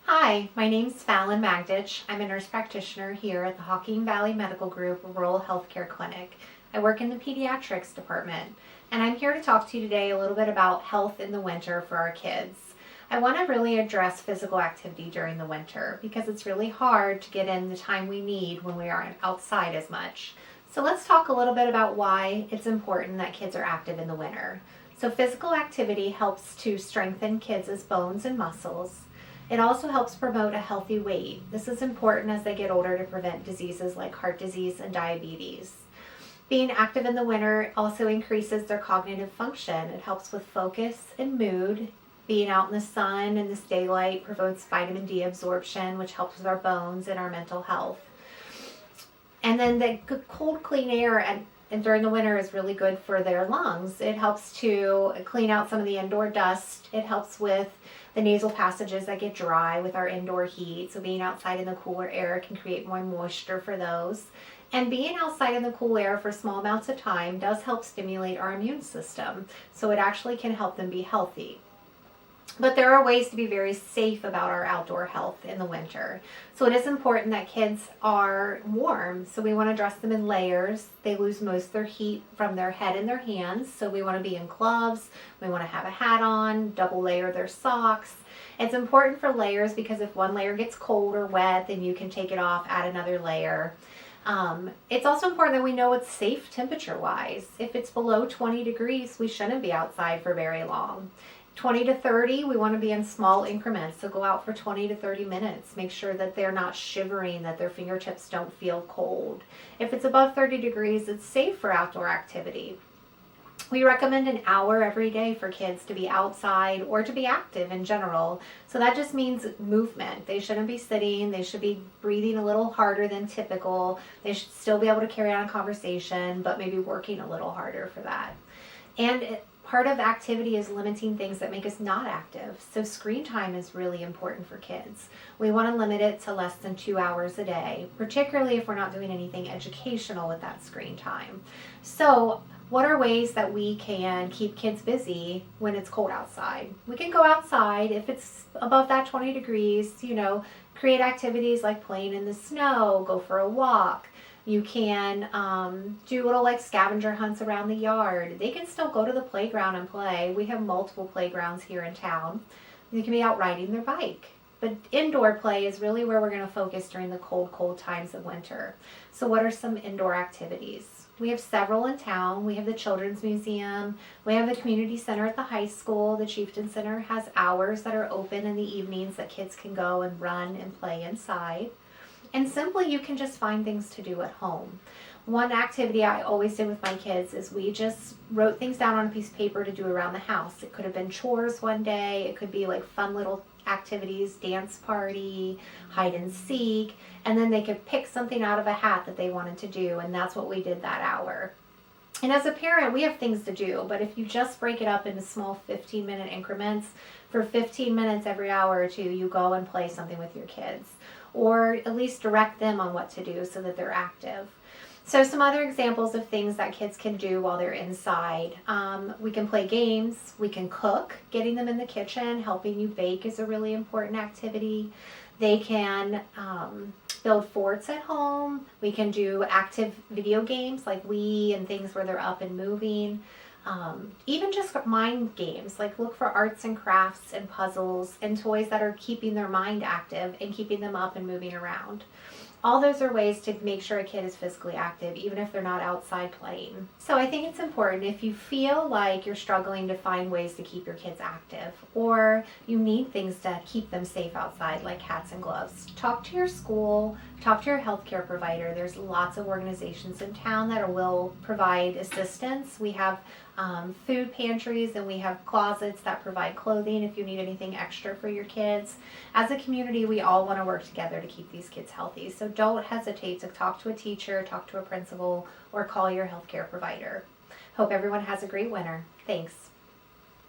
Hi, my name's Fallon Magdich. I'm a nurse practitioner here at the Hocking Valley Medical Group Rural Healthcare Clinic. I work in the Pediatrics department, and I'm here to talk to you today a little bit about health in the winter for our kids. I want to really address physical activity during the winter because it's really hard to get in the time we need when we aren't outside as much. So let's talk a little bit about why it's important that kids are active in the winter. So physical activity helps to strengthen kids' bones and muscles. It also helps promote a healthy weight. This is important as they get older to prevent diseases like heart disease and diabetes. Being active in the winter also increases their cognitive function. It helps with focus and mood. Being out in the sun and this daylight promotes vitamin D absorption, which helps with our bones and our mental health. And then the cold, clean air and during the winter is really good for their lungs. It helps to clean out some of the indoor dust. It helps with the nasal passages that get dry with our indoor heat. So being outside in the cooler air can create more moisture for those. And being outside in the cool air for small amounts of time does help stimulate our immune system. So it actually can help them be healthy. But there are ways to be very safe about our outdoor health in the winter. So it is important that kids are warm. So we want to dress them in layers. They lose most of their heat from their head and their hands. So we want to be in gloves. We want to have a hat on, double layer their socks. It's important for layers because if one layer gets cold or wet, then you can take it off, add another layer. It's also important that we know it's safe temperature-wise. If it's below 20 degrees, we shouldn't be outside for very long. 20 to 30, we want to be in small increments. So go out for 20 to 30 minutes. Make sure that they're not shivering, that their fingertips don't feel cold. If it's above 30 degrees, it's safe for outdoor activity. We recommend an hour every day for kids to be outside or to be active in general. So that just means movement. They shouldn't be sitting. They should be breathing a little harder than typical. They should still be able to carry on a conversation, but maybe working a little harder for that. And part of activity is limiting things that make us not active. So screen time is really important for kids. We want to limit it to less than 2 hours a day, particularly if we're not doing anything educational with that screen time. So what are ways that we can keep kids busy when it's cold outside? We can go outside if it's above that 20 degrees, create activities like playing in the snow, go for a walk. You can do little scavenger hunts around the yard. They can still go to the playground and play. We have multiple playgrounds here in town. They can be out riding their bike. But indoor play is really where we're going to focus during the cold times of winter. So what are some indoor activities? We have several in town. We have the Children's Museum. We have the Community Center at the high school. The Chieftain Center has hours that are open in the evenings that kids can go and run and play inside. And simply, you can just find things to do at home. One activity I always did with my kids is we just wrote things down on a piece of paper to do around the house. It could have been chores one day. It could be fun little activities, dance party, hide and seek. And then they could pick something out of a hat that they wanted to do. And that's what we did that hour. And as a parent, we have things to do. But if you just break it up into small 15-minute increments, for 15 minutes every hour or two, you go and play something with your kids. Or at least direct them on what to do so that they're active. So some other examples of things that kids can do while they're inside. We can play games. We can cook. Getting them in the kitchen, helping you bake is a really important activity. They can build forts at home. We can do active video games like Wii and things where they're up and moving. Even just mind games, look for arts and crafts and puzzles and toys that are keeping their mind active and keeping them up and moving around. All those are ways to make sure a kid is physically active, even if they're not outside playing. So I think it's important if you feel like you're struggling to find ways to keep your kids active, or you need things to keep them safe outside, like hats and gloves, talk to your school, talk to your healthcare provider. There's lots of organizations in town that will provide assistance. We have food pantries and we have closets that provide clothing if you need anything extra for your kids. As a community, we all want to work together to keep these kids healthy. So don't hesitate to talk to a teacher, talk to a principal, or call your healthcare provider. Hope everyone has a great winter. Thanks.